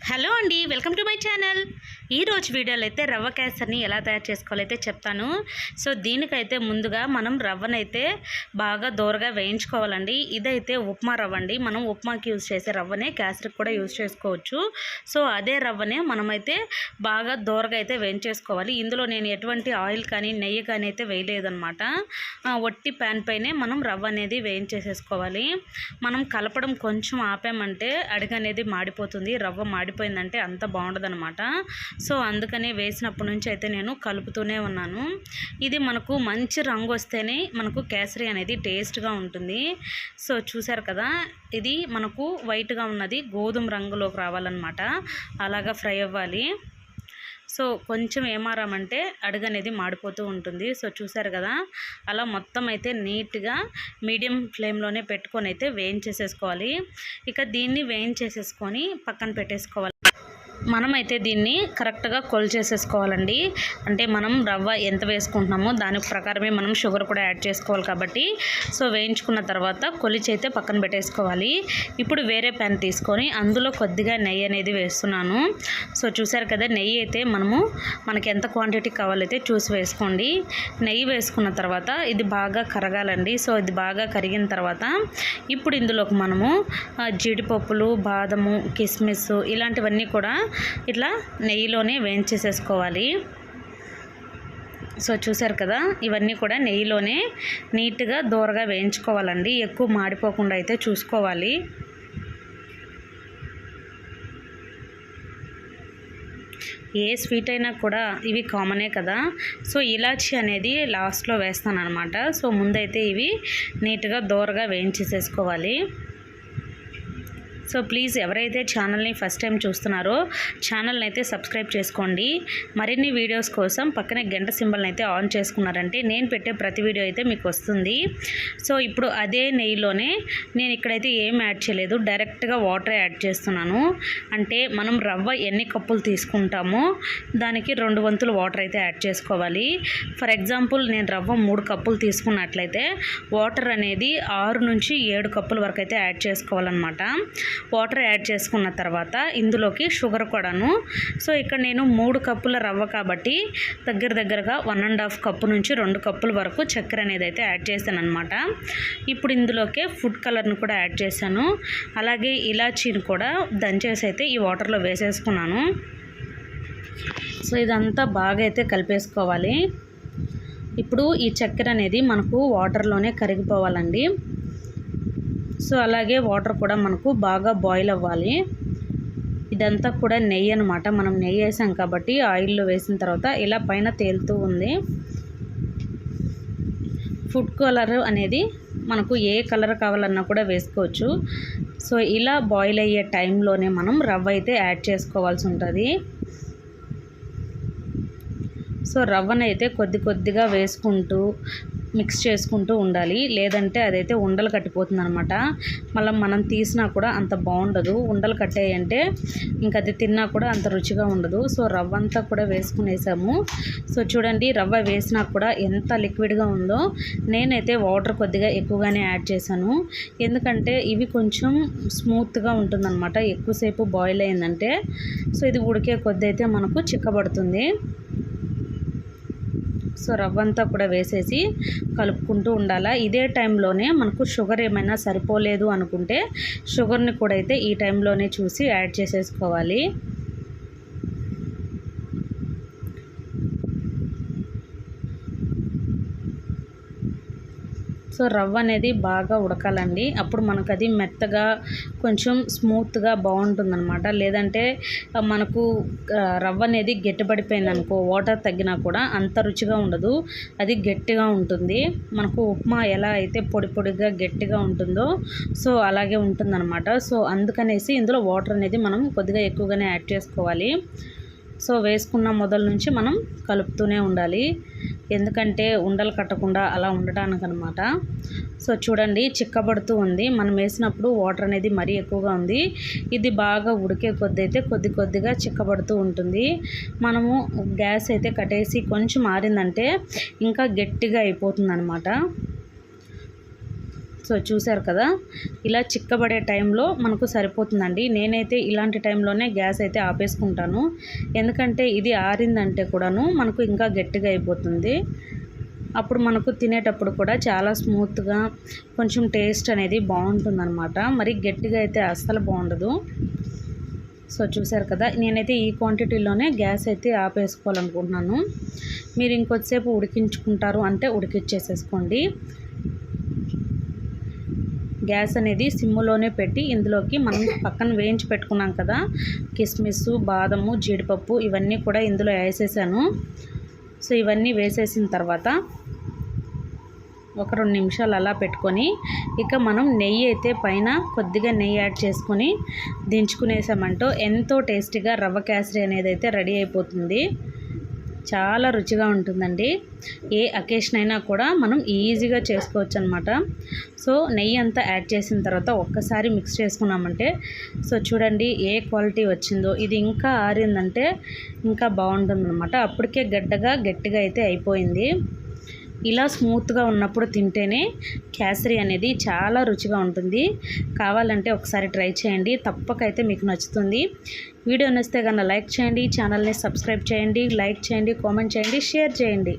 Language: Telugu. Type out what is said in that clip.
హలో అండి, వెల్కమ్ టు మై ఛానల్. ఈరోజు వీడియోలో అయితే రవ్వ కేసరిని ఎలా తయారు చేసుకోవాలో అయితే చెప్తాను. సో దీనికైతే ముందుగా మనం రవ్వనైతే బాగా దోరగా వేయించుకోవాలండి. ఇదైతే ఉప్మా రవ్వ అండి. మనం ఉప్మాకి యూజ్ చేసే రవ్వనే కేసరికి కూడా యూజ్ చేసుకోవచ్చు. సో అదే రవ్వనే మనమైతే బాగా దోరగా అయితే వేయించేసుకోవాలి. ఇందులో నేను ఎటువంటి ఆయిల్ కానీ నెయ్యి కానీ అయితే వేయలేదన్నమాట. ఒట్టి ప్యాన్ పైనే మనం రవ్వ అనేది వేయించేసేసుకోవాలి. మనం కలపడం కొంచెం ఆపామంటే అడుగు అనేది మాడిపోతుంది. రవ్వ మాడిపోయిందంటే అంత బాగుండదన్నమాట. సో అందుకనే వేసినప్పటి నుంచి అయితే నేను కలుపుతూనే ఉన్నాను. ఇది మనకు మంచి రంగు వస్తేనే మనకు కేసరి అనేది టేస్ట్గా ఉంటుంది. సో చూసారు కదా, ఇది మనకు వైట్గా ఉన్నది గోధుమ రంగులోకి రావాలన్నమాట. అలాగా ఫ్రై అవ్వాలి. సో కొంచెం ఏమారామంటే అడుగు అనేది మాడిపోతూ ఉంటుంది. సో చూసారు కదా, అలా మొత్తం అయితే నీట్గా మీడియం ఫ్లేమ్లోనే పెట్టుకొని అయితే వేయించేసేసుకోవాలి. ఇక దీన్ని వేయించేసేసుకొని పక్కన పెట్టేసుకోవాలి. మనమైతే దీన్ని కరెక్ట్గా కొలిచేసేసుకోవాలండి. అంటే మనం రవ్వ ఎంత వేసుకుంటున్నామో దాని ప్రకారమే మనం షుగర్ కూడా యాడ్ చేసుకోవాలి కాబట్టి సో వేయించుకున్న తర్వాత కొలిచి అయితే పక్కన పెట్టేసుకోవాలి. ఇప్పుడు వేరే ప్యాన్ తీసుకొని అందులో కొద్దిగా నెయ్యి అనేది వేస్తున్నాను. సో చూసారు కదా, నెయ్యి అయితే మనకి ఎంత క్వాంటిటీ కావాలైతే చూసి వేసుకోండి. నెయ్యి వేసుకున్న తర్వాత ఇది బాగా కరగాలండి. సో ఇది బాగా కరిగిన తర్వాత ఇప్పుడు ఇందులోకి మనము జీడిపప్పులు, బాదము, కిస్మిస్ ఇలాంటివన్నీ కూడా ఇట్లా నెయ్యిలోనే వేయించేసేసుకోవాలి. సో చూసారు కదా, ఇవన్నీ కూడా నెయ్యిలోనే నీట్గా దోరగా వేయించుకోవాలండి. ఎక్కువ మాడిపోకుండా అయితే చూసుకోవాలి. ఏ స్వీట్ అయినా కూడా ఇవి కామనే కదా. సో ఇలాచీ అనేది లాస్ట్లో వేస్తాను అనమాట. సో ముందైతే ఇవి నీట్గా దోరగా వేయించేసేసుకోవాలి. సో ప్లీజ్ ఎవరైతే ఛానల్ని ఫస్ట్ టైం చూస్తున్నారో ఛానల్ని అయితే సబ్స్క్రైబ్ చేసుకోండి. మరిన్ని వీడియోస్ కోసం పక్కనే గంట సింబల్ని అయితే ఆన్ చేసుకున్నారంటే నేను పెట్టే ప్రతి వీడియో అయితే మీకు వస్తుంది. సో ఇప్పుడు అదే నెయ్యిలోనే నేను ఇక్కడైతే ఏం యాడ్ చేయలేదు, డైరెక్ట్గా వాటర్ యాడ్ చేస్తున్నాను. అంటే మనం రవ్వ ఎన్ని కప్పులు తీసుకుంటామో దానికి 2 వంతులు వాటర్ అయితే యాడ్ చేసుకోవాలి. ఫర్ ఎగ్జాంపుల్ నేను రవ్వ 3 కప్పులు తీసుకున్నట్లయితే వాటర్ అనేది 6 నుంచి 7 కప్పుల వరకు అయితే యాడ్ చేసుకోవాలన్నమాట. వాటర్ యాడ్ చేసుకున్న తర్వాత ఇందులోకి షుగర్ కూడాను. సో ఇక్కడ నేను 3 కప్పుల రవ్వ కాబట్టి దగ్గరగా 1.5 కప్పు నుంచి 2 కప్పుల వరకు చక్కెర అనేది అయితే యాడ్ చేశాను అనమాట. ఇప్పుడు ఇందులోకి ఫుడ్ కలర్ని కూడా యాడ్ చేశాను. అలాగే ఇలాచీని కూడా దంచేసి అయితే ఈ వాటర్లో వేసేసుకున్నాను. సో ఇదంతా బాగా అయితే కలిపేసుకోవాలి. ఇప్పుడు ఈ చక్కెర అనేది మనకు వాటర్లోనే కరిగిపోవాలండి. సో అలాగే వాటర్ కూడా మనకు బాగా బాయిల్ అవ్వాలి. ఇదంతా కూడా నెయ్యి అనమాట. మనం నెయ్యి వేసాం కాబట్టి ఆయిల్లో వేసిన తర్వాత ఇలా పైన తేలుతూ ఉంది. ఫుడ్ కలర్ అనేది మనకు ఏ కలర్ కావాలన్నా కూడా వేసుకోవచ్చు. సో ఇలా బాయిల్ అయ్యే టైంలోనే మనం రవ్వ అయితే యాడ్ చేసుకోవాల్సి ఉంటుంది. సో రవ్వనైతే కొద్దిగా వేసుకుంటూ మిక్స్ చేసుకుంటూ ఉండాలి. లేదంటే అదైతే ఉండలు కట్టిపోతుంది అనమాట. మళ్ళీ మనం తీసినా కూడా అంత బాగుండదు. ఉండలు కట్టాయంటే ఇంకా అది తిన్నా కూడా అంత రుచిగా ఉండదు. సో రవ్వ అంతా కూడా వేసుకునేసాము. సో చూడండి, రవ్వ వేసినా కూడా ఎంత లిక్విడ్గా ఉందో. నేనైతే వాటర్ కొద్దిగా ఎక్కువగానే యాడ్ చేశాను. ఎందుకంటే ఇవి కొంచెం స్మూత్గా ఉంటుందన్నమాట ఎక్కువసేపు బాయిల్ అయిందంటే. సో ఇది ఉడికే కొద్ది అయితే మనకు చిక్కబడుతుంది. సో రవ్వ అంతా కూడా వేసేసి కలుపుకుంటూ ఉండాలా. ఇదే టైంలోనే మనకు షుగర్ ఏమైనా సరిపోలేదు అనుకుంటే షుగర్ని కూడా అయితే ఈ టైంలోనే చూసి యాడ్ చేసేసుకోవాలి. సో రవ్వ అనేది బాగా ఉడకాలండి. అప్పుడు మనకు అది మెత్తగా కొంచెం స్మూత్గా బాగుంటుందన్నమాట. లేదంటే మనకు రవ్వ అనేది గట్టిపడిపోయింది అనుకో, వాటర్ తగ్గినా కూడా అంత రుచిగా ఉండదు. అది గట్టిగా ఉంటుంది. మనకు ఉప్మా ఎలా అయితే పొడిగా గట్టిగా ఉంటుందో సో అలాగే ఉంటుందన్నమాట. సో అందుకనేసి ఇందులో వాటర్ అనేది మనం కొద్దిగా ఎక్కువగానే యాడ్ చేసుకోవాలి. సో వేసుకున్న మొదల నుంచి మనం కలుపుతూనే ఉండాలి. ఎందుకంటే ఉండలు కట్టకుండా అలా ఉండడానికి అనమాట. సో చూడండి, చిక్కబడుతూ ఉంది. మనం వేసినప్పుడు వాటర్ అనేది మరీ ఎక్కువగా ఉంది. ఇది బాగా ఉడికే కొద్ది అయితే కొద్దిగా చిక్కబడుతూ ఉంటుంది. మనము గ్యాస్ అయితే కట్టేసి కొంచెం ఆరిందంటే ఇంకా గట్టిగా అయిపోతుంది అనమాట. సో చూసారు కదా, ఇలా చిక్కబడే టైంలో మనకు సరిపోతుందండి. నేనైతే ఇలాంటి టైంలోనే గ్యాస్ అయితే ఆపేసుకుంటాను. ఎందుకంటే ఇది ఆరిందంటే కూడాను మనకు ఇంకా గట్టిగా అయిపోతుంది. అప్పుడు మనకు తినేటప్పుడు కూడా చాలా స్మూత్గా కొంచెం టేస్ట్ అనేది బాగుంటుందన్నమాట. మరి గట్టిగా అయితే అస్సలు బాగుండదు. సో చూసారు కదా, నేనైతే ఈ క్వాంటిటీలోనే గ్యాస్ అయితే ఆపేసుకోవాలనుకుంటున్నాను. మీరు ఇంకొద్దిసేపు ఉడికించుకుంటారు అంటే ఉడికిచ్చేసేసుకోండి. గ్యాస్ అనేది సిమ్లోనే పెట్టి ఇందులోకి మనం పక్కన వేయించి పెట్టుకున్నాం కదా, కిస్మిస్, బాదము, జీడిపప్పు ఇవన్నీ కూడా ఇందులో వేసేసాను. సో ఇవన్నీ వేసేసిన తర్వాత ఒక 2 నిమిషాలు అలా పెట్టుకొని ఇక మనం నెయ్యి అయితే పైన కొద్దిగా నెయ్యి యాడ్ చేసుకొని దించుకునేసామంటూ ఎంతో టేస్టీగా రవ్వ కేసరి అనేది అయితే రెడీ అయిపోతుంది. చాలా రుచిగా ఉంటుందండి. ఏ అకేషన్ అయినా కూడా మనం ఈజీగా చేసుకోవచ్చు అనమాట. సో నెయ్యి అంతా యాడ్ చేసిన తర్వాత ఒక్కసారి మిక్స్ చేసుకున్నామంటే సో చూడండి ఏ క్వాలిటీ వచ్చిందో. ఇది ఇంకా ఆరిందంటే ఇంకా బాగుంటుందన్నమాట. అప్పటికే గట్టిగా అయితే అయిపోయింది. ఇలా స్మూత్గా ఉన్నప్పుడు తింటేనే కేసరి అనేది చాలా రుచిగా ఉంటుంది. కావాలంటే ఒకసారి ట్రై చేయండి, తప్పకైతే మీకు నచ్చుతుంది. వీడియో నచ్చితే కన్నా లైక్ చేయండి, ఛానల్ని సబ్స్క్రైబ్ చేయండి, లైక్ చేయండి, కామెంట్ చేయండి, షేర్ చేయండి.